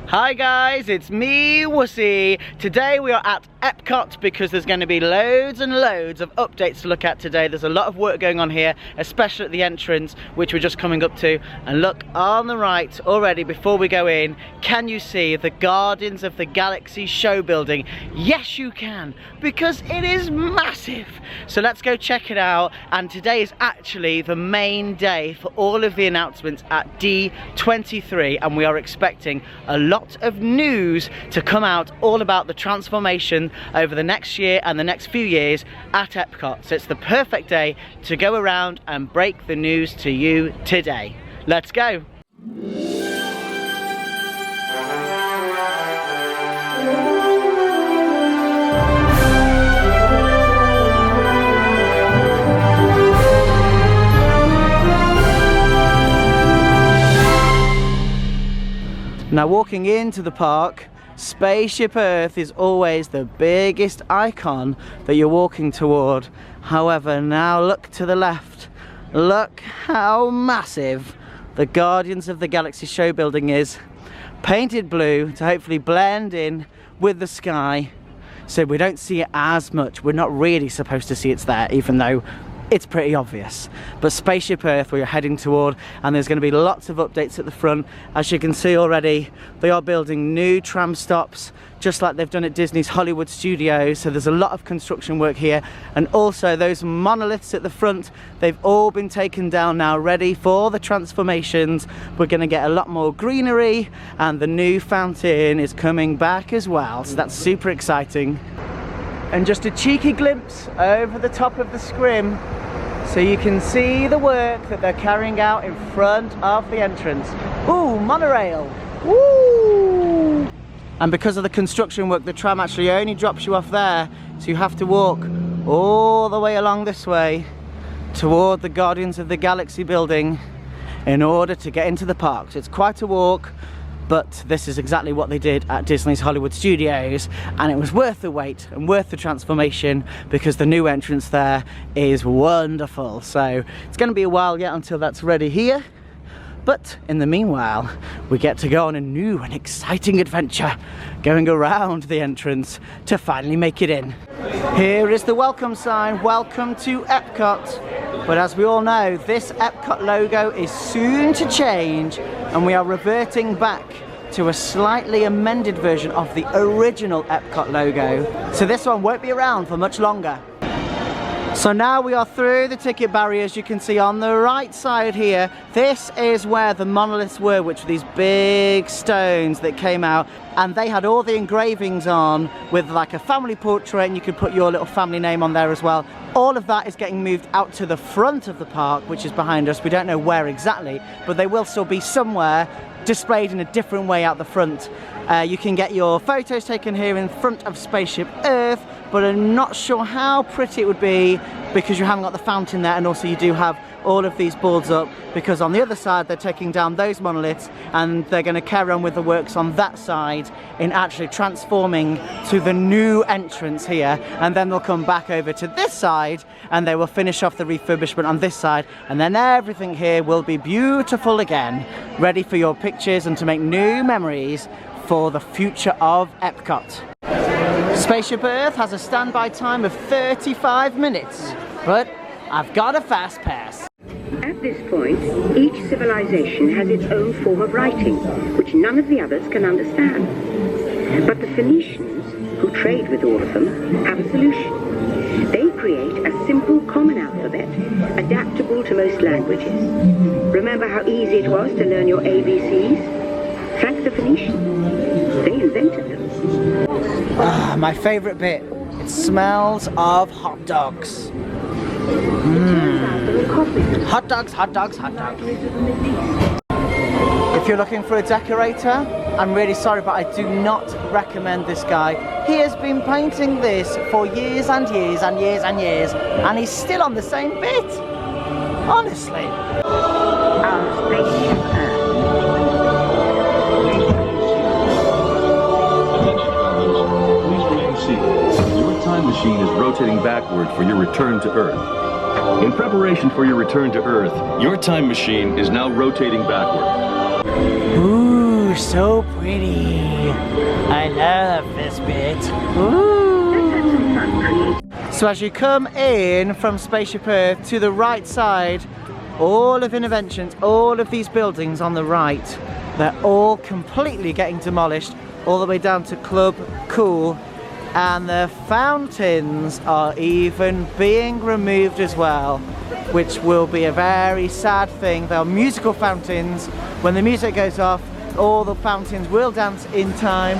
Hi guys, it's me, Wussey. Today we are at Epcot because there's going to be loads and loads of updates to look at today. There's a lot of work going on here, especially at the entrance, which we're just coming up to. And look on the right already, before we go in, can you see the Guardians of the Galaxy show building? Yes you can, because it is massive. So let's go check it out. And today is actually the main day for all of the announcements at D23, and we are expecting a lot of news to come out all about the transformation over the next year and the next few years at Epcot. So it's the perfect day to go around and break the news to you today. Let's go. Now walking into the park, Spaceship Earth is always the biggest icon that you're walking toward. However, now look to the left. Look how massive the Guardians of the Galaxy show building is. Painted blue to hopefully blend in with the sky so we don't see it as much. We're not really supposed to see it's there, even though it's pretty obvious. But Spaceship Earth we're heading toward, and there's going to be lots of updates at the front. As you can see already, they are building new tram stops just like they've done at Disney's Hollywood Studios, so there's a lot of construction work here. And also those monoliths at the front, they've all been taken down now, ready for the transformations. We're going to get a lot more greenery, and the new fountain is coming back as well, so that's super exciting. And just a cheeky glimpse over the top of the scrim so you can see the work that they're carrying out in front of the entrance. Ooh, monorail! Woo! And because of the construction work, the tram actually only drops you off there, so you have to walk all the way along this way toward the Guardians of the Galaxy building in order to get into the park. So it's quite a walk, but this is exactly what they did at Disney's Hollywood Studios, and it was worth the wait and worth the transformation because the new entrance there is wonderful. So it's going to be a while yet until that's ready here, but in the meanwhile we get to go on a new and exciting adventure going around the entrance to finally make it in. Here is the welcome sign, welcome to Epcot. But as we all know, this Epcot logo is soon to change, and we are reverting back to a slightly amended version of the original Epcot logo. So this one won't be around for much longer. So now we are through the ticket barriers. You can see on the right side here, this is where the monoliths were, which were these big stones that came out, and they had all the engravings on with like a family portrait, and you could put your little family name on there as well. All of that is getting moved out to the front of the park, which is behind us. We don't know where exactly, but they will still be somewhere displayed in a different way out the front. You can get your photos taken here in front of Spaceship Earth, but I'm not sure how pretty it would be because you haven't got the fountain there, and also you do have all of these boards up because on the other side they're taking down those monoliths, and they're going to carry on with the works on that side in actually transforming to the new entrance here, and then they'll come back over to this side and they will finish off the refurbishment on this side, and then everything here will be beautiful again, ready for your pictures and to make new memories for the future of Epcot. Spaceship Earth has a standby time of 35 minutes, but I've got a fast pass. At this point, each civilization has its own form of writing, which none of the others can understand. But the Phoenicians, who trade with all of them, have a solution. They create a simple common alphabet, adaptable to most languages. Remember how easy it was to learn your ABCs? Thank the Phoenicians. They invented them. My favourite bit. It smells of hot dogs. Hot dogs, hot dogs, hot dogs. If you're looking for a decorator, I'm really sorry, but I do not recommend this guy. He has been painting this for years and years and years and years, and he's still on the same bit. Honestly. Our Spaceship Earth. Your time machine is rotating backward for your return to Earth. In preparation for your return to Earth, your time machine is now rotating backward. Ooh, so pretty. I love this bit. So as you come in from Spaceship Earth to the right side, all of Innoventions, all of these buildings on the right, they're all completely getting demolished, all the way down to Club Cool, and the fountains are even being removed as well, which will be a very sad thing. They're musical fountains. When the music goes off, all the fountains will dance in time.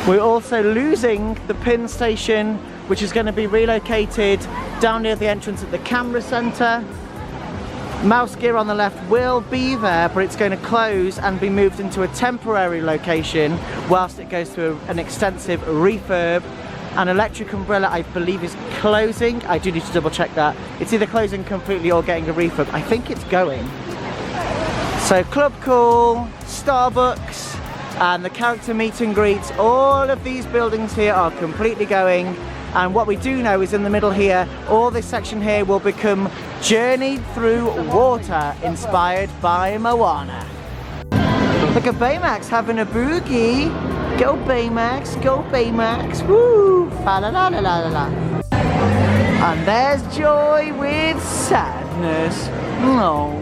We're also losing the pin station, which is going to be relocated down near the entrance at the camera center. Mouse Gear on the left will be there, but it's going to close and be moved into a temporary location whilst it goes through an extensive refurb. An Electric Umbrella, I believe, is closing. I do need to double check that. It's either closing completely or getting a refurb. I think it's going. So Club Cool, Starbucks, and the character meet and greets, all of these buildings here are completely going. And what we do know is in the middle here, all this section here will become Journey Through Water, inspired by Moana. Look at Baymax having a boogie. Go Baymax, go Baymax, woo! Fa la la la la la la. And there's Joy with sadness. No.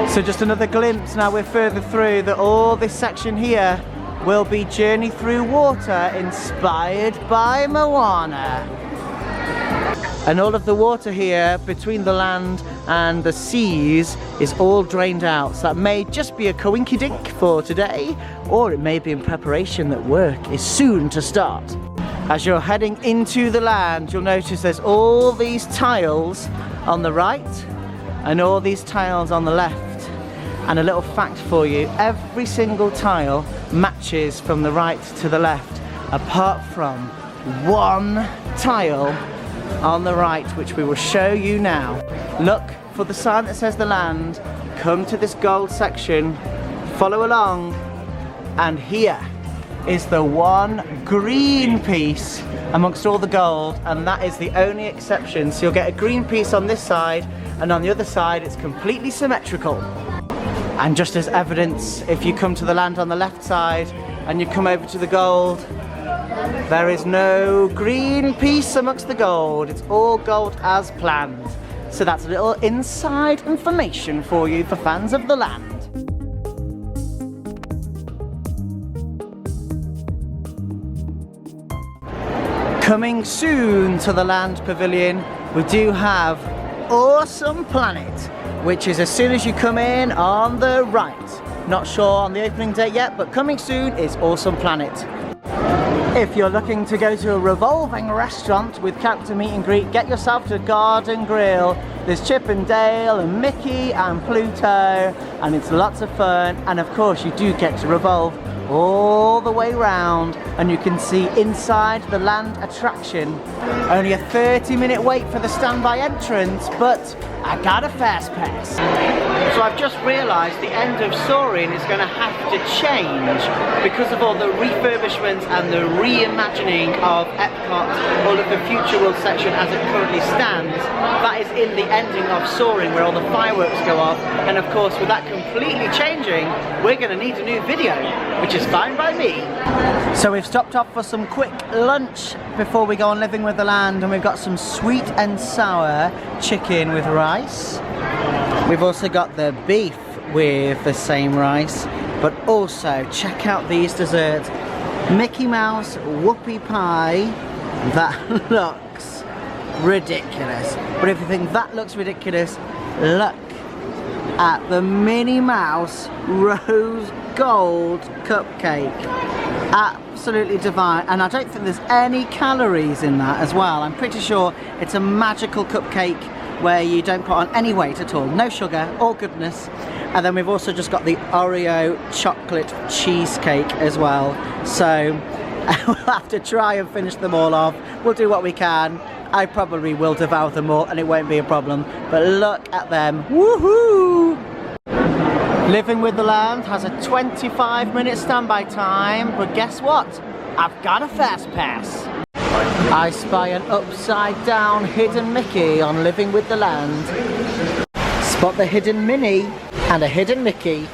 So just another glimpse, now we're further through, that all this section here will be Journey Through Water, inspired by Moana. And all of the water here between the land and the seas is all drained out. So that may just be a coinkydink for today, or it may be in preparation that work is soon to start. As you're heading into the land, you'll notice there's all these tiles on the right and all these tiles on the left. And a little fact for you, every single tile matches from the right to the left, apart from one tile on the right, which we will show you now. Look for the sign that says the land, come to this gold section, follow along, and here is the one green piece amongst all the gold, and that is the only exception. So you'll get a green piece on this side, and on the other side it's completely symmetrical. And just as evidence, if you come to the land on the left side and you come over to the gold, there is no green piece amongst the gold. It's all gold as planned. So that's a little inside information for you for fans of the land. Coming soon to the Land Pavilion, we do have Awesome Planet, which is as soon as you come in on the right. Not sure on the opening date yet, but coming soon is Awesome Planet. If you're looking to go to a revolving restaurant with character meet and greet, get yourself to Garden Grill. There's Chip and Dale and Mickey and Pluto, and it's lots of fun. And of course you do get to revolve all the way round, and you can see inside the land attraction. Only a 30-minute wait for the standby entrance, but I got a fast pass. So I've just realised the end of Soaring is going to have to change because of all the refurbishments and the reimagining of Epcot, all of the Future World section as it currently stands. That is in the ending of Soaring, where all the fireworks go off, and of course with that completely changing, we're going to need a new video, which is fine by me. So we've stopped off for some quick lunch before we go on Living with the Land, and we've got some sweet and sour chicken with rice. We've also got the beef with the same rice, but also check out these desserts. Mickey Mouse whoopie pie, that looks ridiculous. But if you think that looks ridiculous, look at the Minnie Mouse rose gold cupcake. Absolutely divine, and I don't think there's any calories in that as well. I'm pretty sure it's a magical cupcake where you don't put on any weight at all. No sugar, all goodness. And then we've also just got the Oreo chocolate cheesecake as well. So we'll have to try and finish them all off. We'll do what we can. I probably will devour them all and it won't be a problem. But look at them. Woohoo! Living with the Land has a 25-minute standby time, but guess what? I've got a fast pass. I spy an upside-down hidden Mickey on Living with the Land. Spot the hidden Minnie and a hidden Mickey.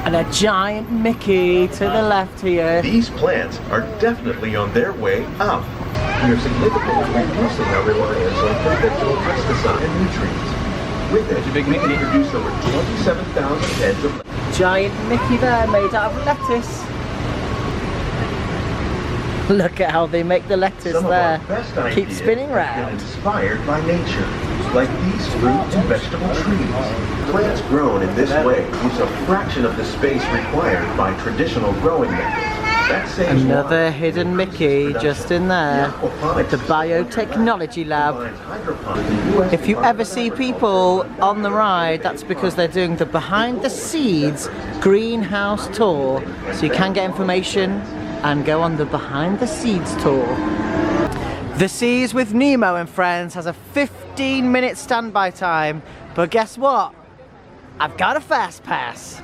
And a giant Mickey to the left here. These plants are definitely on their way out. We are significantly reducing our reliance on conventional pesticides and nutrients. With it, we can produce over 27,000 heads of giant Mickey there made out of lettuce. Look at how they make the lettuce there. Keep spinning round. Inspired by nature, like these fruit and vegetable trees. Plants grown in this way use a fraction of the space required by traditional growing methods. That saves another hidden Mickey just in there at the biotechnology lab. If you ever see people on the ride, that's because they're doing the behind the seeds greenhouse tour, so you can get information and go on the behind the seeds tour. The Seas with Nemo and Friends has a 15-minute standby time, but guess what? I've got a fast pass.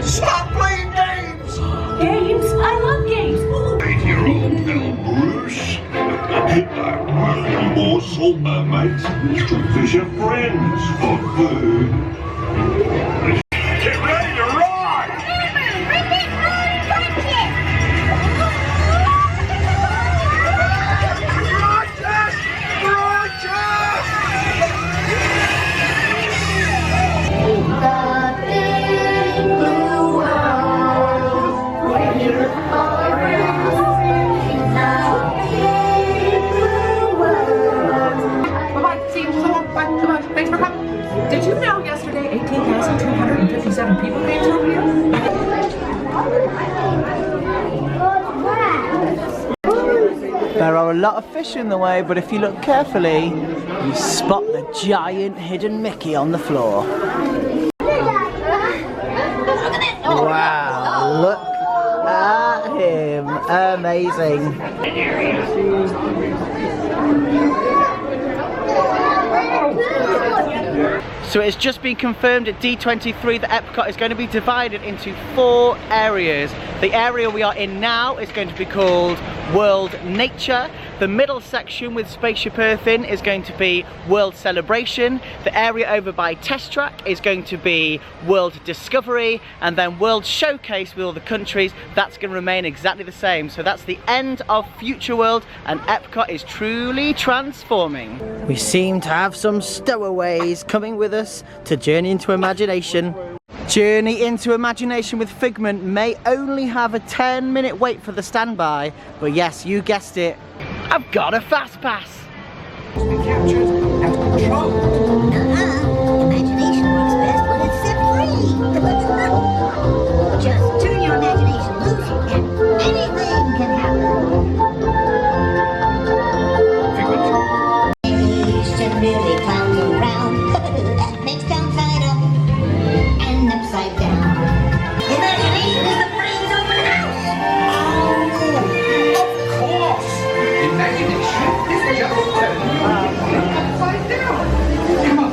Stop playing games! Games? I love games! 8-year-old little Bruce. I'm more salt, mate. To fish your friends for food. Get ready to ride! Thanks for coming. Did you know yesterday 18,257 people came through here? There are a lot of fish in the way, but if you look carefully, you spot the giant hidden Mickey on the floor. Wow, look at him. Amazing. So it's just been confirmed at D23 that Epcot is going to be divided into 4 areas. The area we are in now is going to be called World Nature. The middle section with Spaceship Earth in is going to be World Celebration. The area over by Test Track is going to be World Discovery, and then World Showcase with all the countries, that's going to remain exactly the same. So that's the end of Future World, and Epcot is truly transforming. We seem to have some stowaways coming with us to Journey into Imagination. Journey into Imagination with Figment may only have a 10-minute wait for the standby, but yes, you guessed it, I've got a fast pass. Imagination works best when it's set free. Just turn your imagination loose and anything can happen. Imagination really clowns around. That makes town side up and upside down. Imagination is the brains open house. Of course! Imagination is just turning your brain upside down. Come on,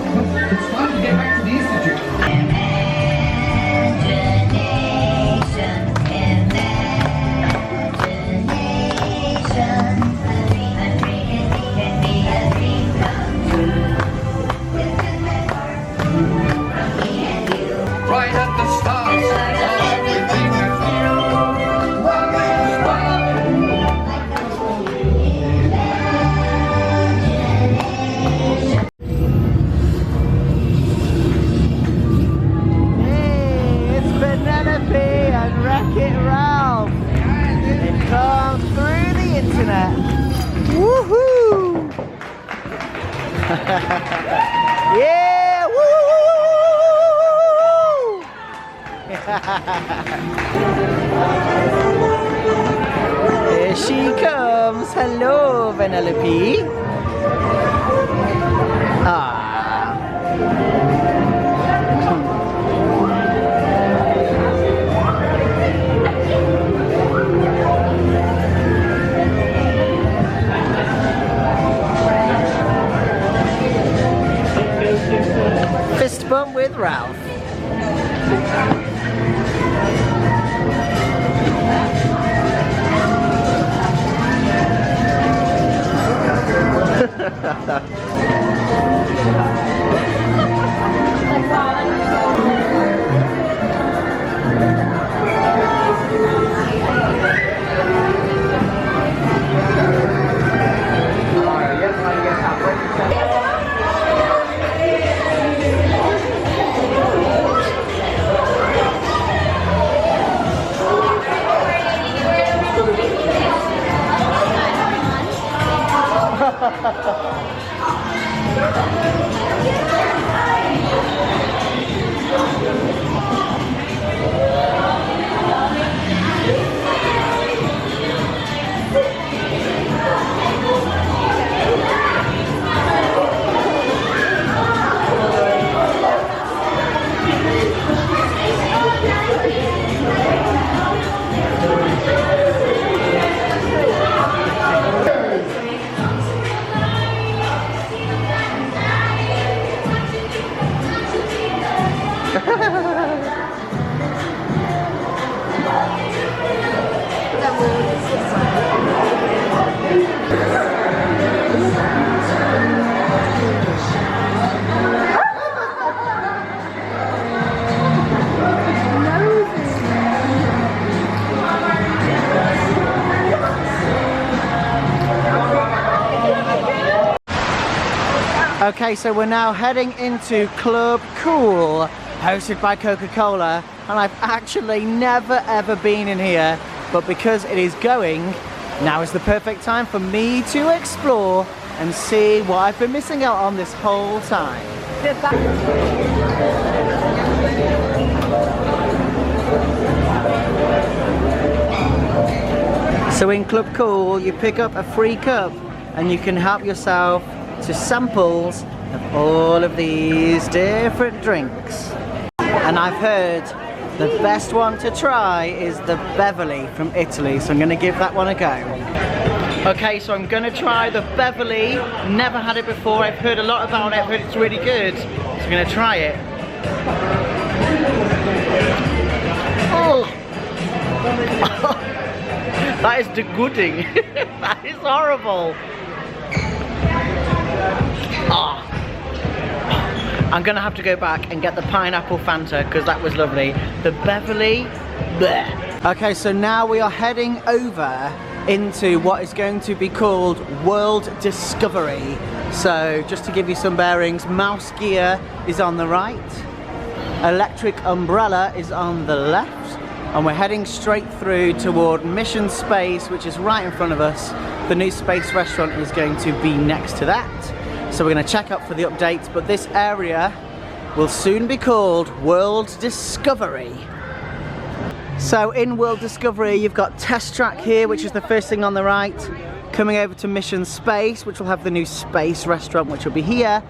it's time to get back to the Institute. Imagination, imagination. A dream can be a dream come true. Me and you. Right at the start, everything is new. One is one. Hey, it's Penelope and Wreck-It Ralph. It comes through the internet. Woohoo! Yeah! Woo! Here she comes. Hello, Penelope. Ah. Fist bump with Okay, so we're now heading into Club Cool, hosted by Coca-Cola, and I've actually never ever been in here, but because it is going, now is the perfect time for me to explore and see what I've been missing out on this whole time. So in Club Cool, you pick up a free cup and you can help yourself to samples of all of these different drinks. And I've heard the best one to try is the Beverly from Italy, so I'm going to give that one a go. Okay, so I'm going to try the Beverly. Never had it before. I've heard a lot about it. I've heard it's really good, so I'm going to try it. Oh! That is degooting. That is horrible. Oh. I'm gonna have to go back and get the pineapple Fanta because that was lovely. The Beverly, bleh. Okay, so now we are heading over into what is going to be called World Discovery. So just to give you some bearings, Mouse Gear is on the right, Electric Umbrella is on the left, and we're heading straight through toward Mission Space, which is right in front of us. The new space restaurant is going to be next to that. So we're going to check up for the updates, but this area will soon be called World Discovery. So in World Discovery, you've got Test Track here, which is the first thing on the right. Coming over to Mission Space, which will have the new space restaurant, which will be here.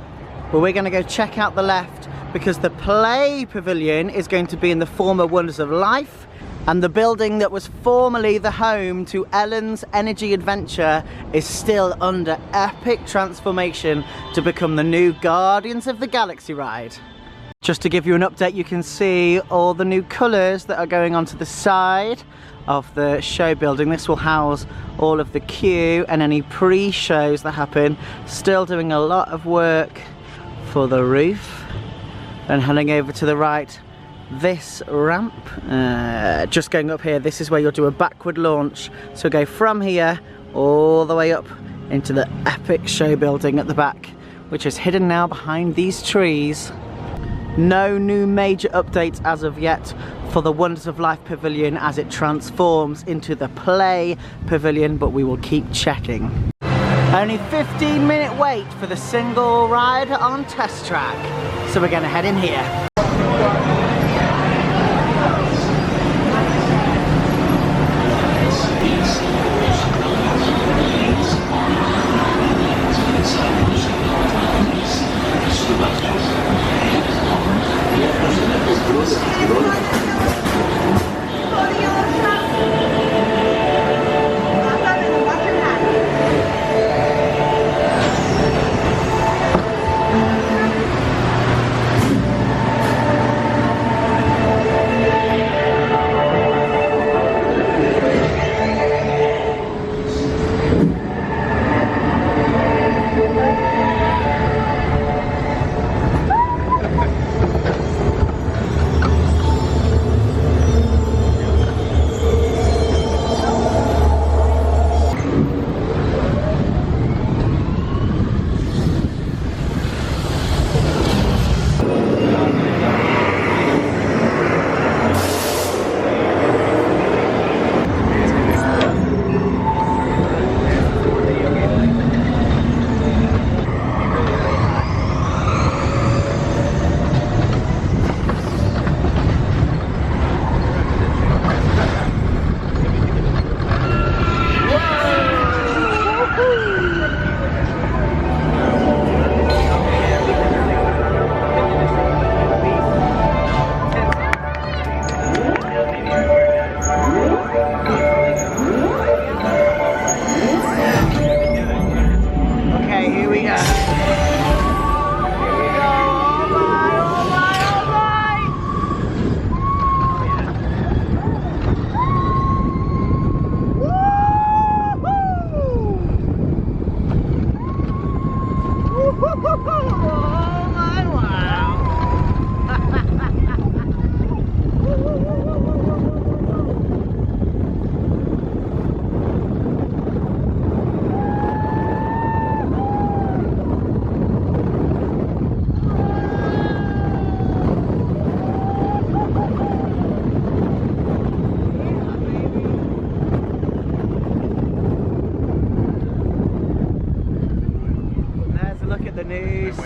But we're going to go check out the left because the Play Pavilion is going to be in the former Wonders of Life. And the building that was formerly the home to Ellen's Energy Adventure is still under epic transformation to become the new Guardians of the Galaxy ride. Just to give you an update, you can see all the new colours that are going onto the side of the show building. This will house all of the queue and any pre-shows that happen. Still doing a lot of work for the roof. Then heading over to the right, this ramp, just going up here, this is where you'll do a backward launch. So go from here all the way up into the epic show building at the back, which is hidden now behind these trees. No new major updates as of yet for the Wonders of Life Pavilion as it transforms into the Play Pavilion, but we will keep checking. Only 15-minute wait for the single rider on Test Track, so we're going to head in here.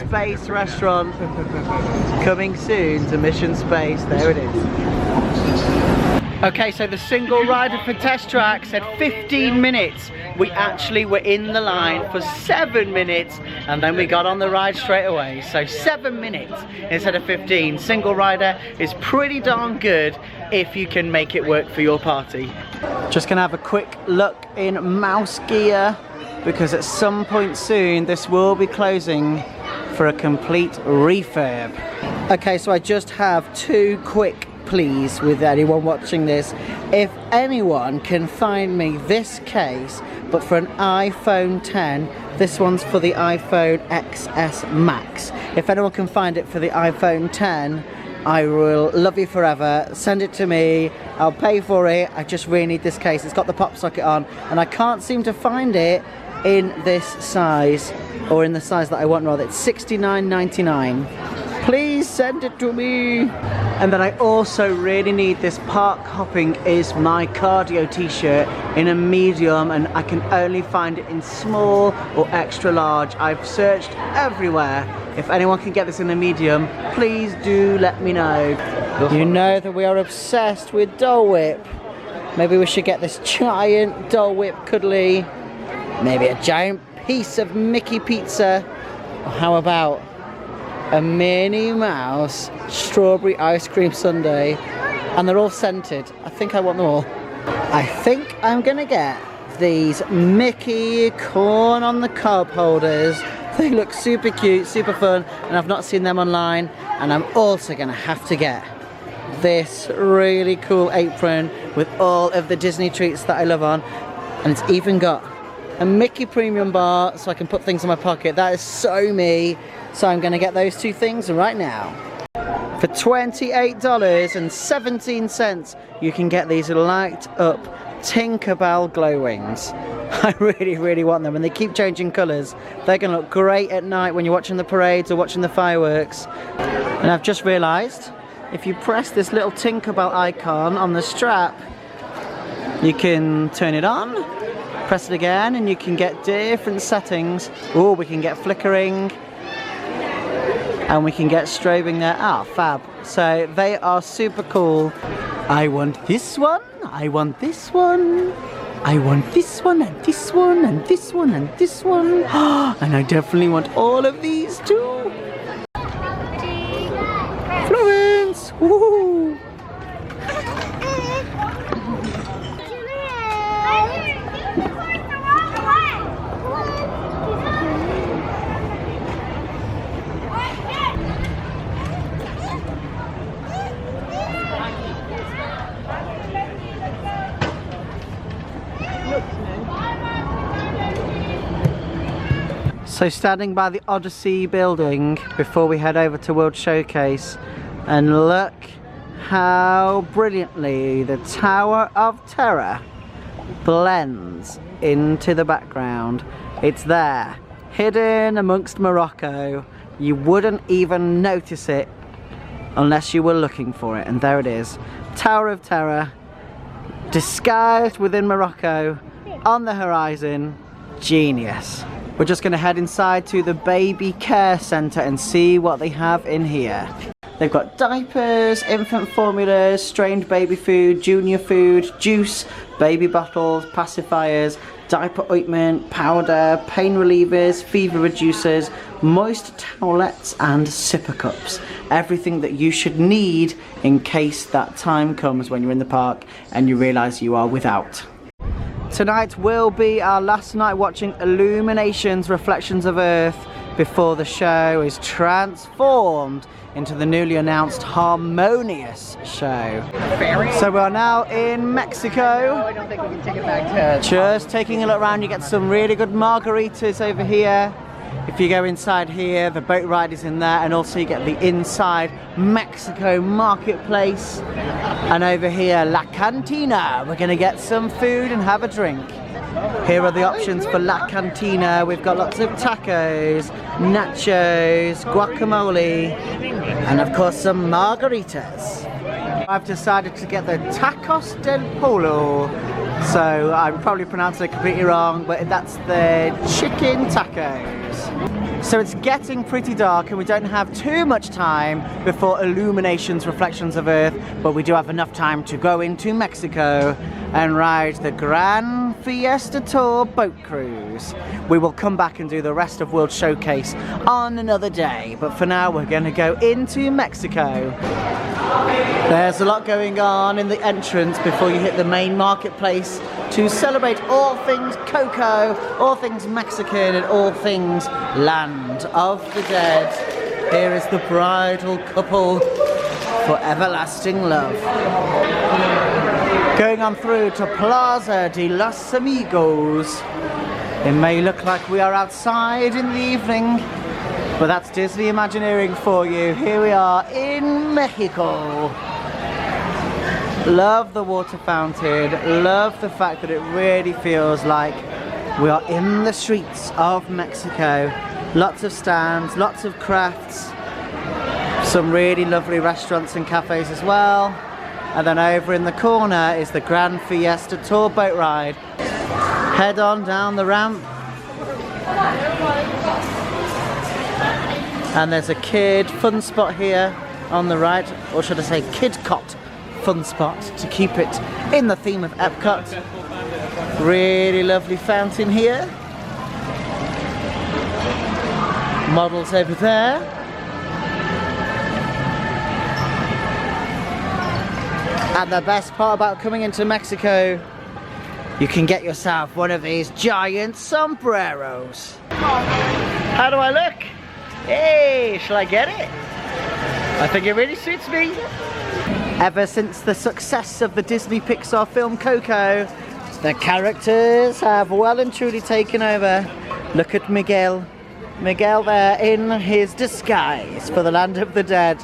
Space restaurant. Coming soon to Mission Space. There it is. Okay, so the single rider for test track said 15 minutes. We actually were in the line for 7 minutes and then we got on the ride straight away. So 7 minutes instead of 15. Single rider is pretty darn good if you can make it work for your party. Just gonna have a quick look in mouse gear because at some point soon this will be closing for a complete refurb. Okay, so I just have 2 quick please with anyone watching this. If anyone can find me this case but for an iPhone 10, this one's for the iPhone XS Max. If anyone can find it for the iPhone 10, I will love you forever. Send it to me, I'll pay for it. I just really need this case. It's got the pop socket on and I can't seem to find it in this size, or in the size that I want rather. It's $69.99. Please send it to me. And then I also really need this Park Hopping is my cardio t-shirt in a medium, and I can only find it in small or extra large. I've searched everywhere. If anyone can get this in a medium, please do let me know. You know that we are obsessed with Dole Whip. Maybe we should get this giant Dole Whip cuddly. Maybe a giant piece of Mickey pizza. Or how about a Minnie Mouse strawberry ice cream sundae, and they're all scented. I think I want them all. I think I'm gonna get these Mickey corn on the cob holders. They look super cute, super fun, and I've not seen them online. And I'm also gonna have to get this really cool apron with all of the Disney treats that I love on, and it's even got a Mickey premium bar so I can put things in my pocket. That is so me. So I'm gonna get those 2 things right now. For $28.17, you can get these light up Tinkerbell glow wings. I really, really want them, and they keep changing colours. They're gonna look great at night when you're watching the parades or watching the fireworks. And I've just realised, if you press this little Tinkerbell icon on the strap, you can turn it on, press it again, and you can get different settings. Oh, we can get flickering, and we can get strobing there. Ah, fab. So they are super cool. I want this one, I want this one, I want this one, and this one, and this one, and this one. And I definitely want all of these too. Florence! Woohoo! So standing by the Odyssey building before we head over to World Showcase, and look how brilliantly the Tower of Terror blends into the background. It's there, hidden amongst Morocco. You wouldn't even notice it unless you were looking for it, and there it is. Tower of Terror, disguised within Morocco, on the horizon. Genius. We're just going to head inside to the baby care centre and see what they have in here. They've got diapers, infant formulas, strained baby food, junior food, juice, baby bottles, pacifiers, diaper ointment, powder, pain relievers, fever reducers, moist towelettes and sipper cups. Everything that you should need in case that time comes when you're in the park and you realise you are without. Tonight will be our last night watching Illuminations Reflections of Earth before the show is transformed into the newly announced Harmonious show. So we are now in Mexico. I don't think we can take it back to... Just taking a look around. You get some really good margaritas over here. If you go inside here, the boat ride is in there, and also you get the inside Mexico marketplace. And over here, La Cantina. We're gonna get some food and have a drink. Here are the options for La Cantina. We've got lots of tacos, nachos, guacamole, and of course some margaritas. I've decided to get the Tacos del Polo. So I'm probably pronouncing it completely wrong, but that's the chicken tacos. So it's getting pretty dark and we don't have too much time before Illuminations, Reflections of Earth, but we do have enough time to go into Mexico and ride the Grand Fiesta Tour boat cruise. We will come back and do the rest of World Showcase on another day, but for now we're going to go into Mexico. There's a lot going on in the entrance before you hit the main marketplace to celebrate all things Coco, all things Mexican, and all things Land of the Dead. Here is the bridal couple for everlasting love. Going on through to Plaza de los Amigos. It may look like we are outside in the evening, but that's Disney Imagineering for you. Here we are in Mexico. Love the water fountain, love the fact that it really feels like we are in the streets of Mexico. Lots of stands, lots of crafts, some really lovely restaurants and cafes as well. And then over in the corner is the Grand Fiesta Tour boat ride. Head on down the ramp. And there's a kid fun spot here on the right, or should I say kid cot fun spot to keep it in the theme of Epcot. Really lovely fountain here. Models over there. And the best part about coming into Mexico, you can get yourself one of these giant sombreros. How do I look? Hey, shall I get it? I think it really suits me. Ever since the success of the Disney Pixar film Coco, the characters have well and truly taken over. Look at Miguel. Miguel there in his disguise for the Land of the Dead.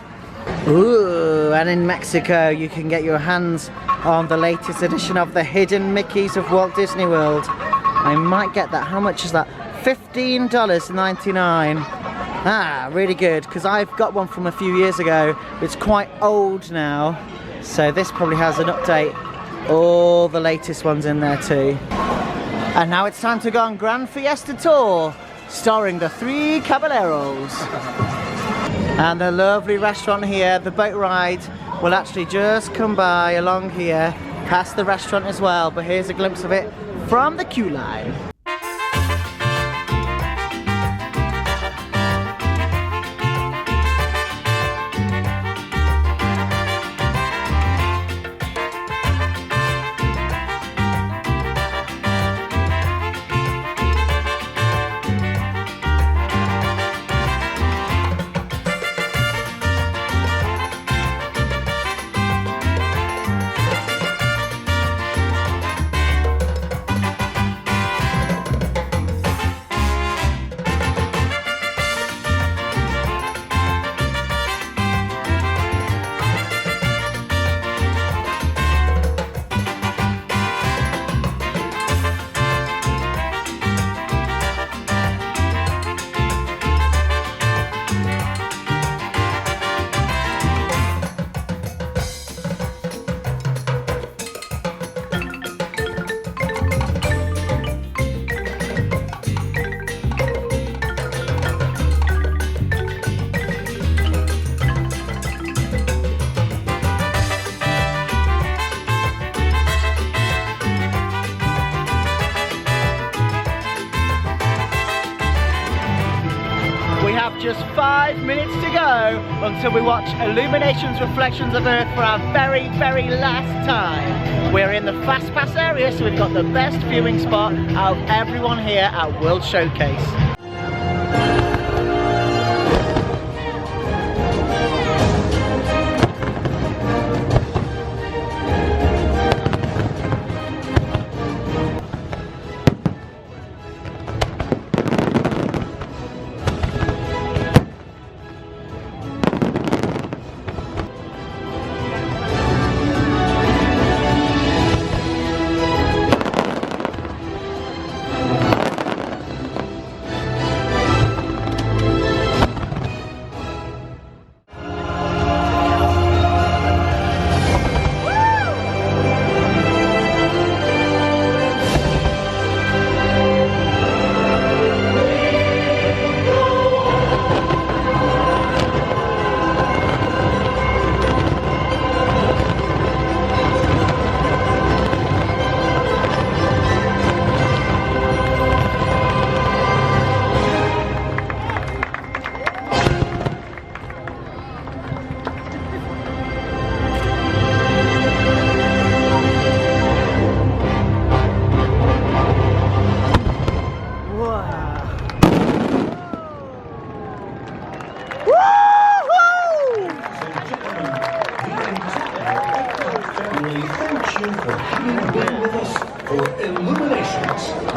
Ooh, and in Mexico you can get your hands on the latest edition of the Hidden Mickeys of Walt Disney World. I might get that. How much is that? $15.99. Ah, really good, because I've got one from a few years ago. It's quite old now, so this probably has an update. All the latest ones in there too. And now it's time to go on Grand Fiesta Tour, starring the Three Caballeros. And the lovely restaurant here, the boat ride will actually just come by along here, past the restaurant as well, but here's a glimpse of it from the queue line. Just 5 minutes to go until we watch Illuminations, Reflections of Earth for our very, very last time. We're in the Fast Pass area, so we've got the best viewing spot out of everyone here at World Showcase.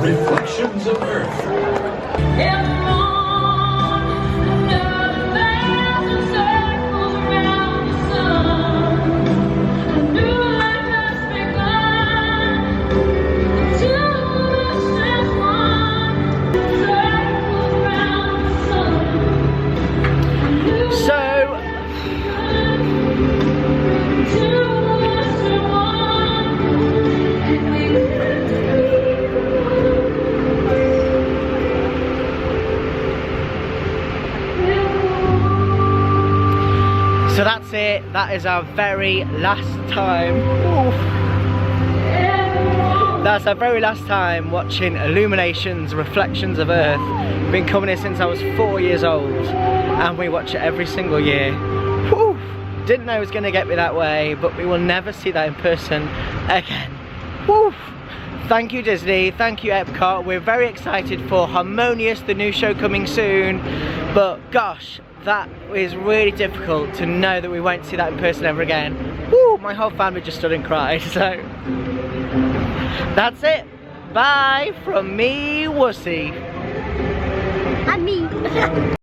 Reflections of Earth. So that's it, that is our very last time. Oof. That's our very last time watching Illuminations, Reflections of Earth. Been coming here since I was 4 years old and we watch it every single year. Whew. Didn't know it was going to get me that way, but we will never see that in person again. Whew. Thank you Disney, thank you Epcot. We're very excited for Harmonious, the new show coming soon, but gosh, that is really difficult to know that we won't see that in person ever again. Woo, my whole family just stood and cried, so that's it. Bye from me, Wussey. And me.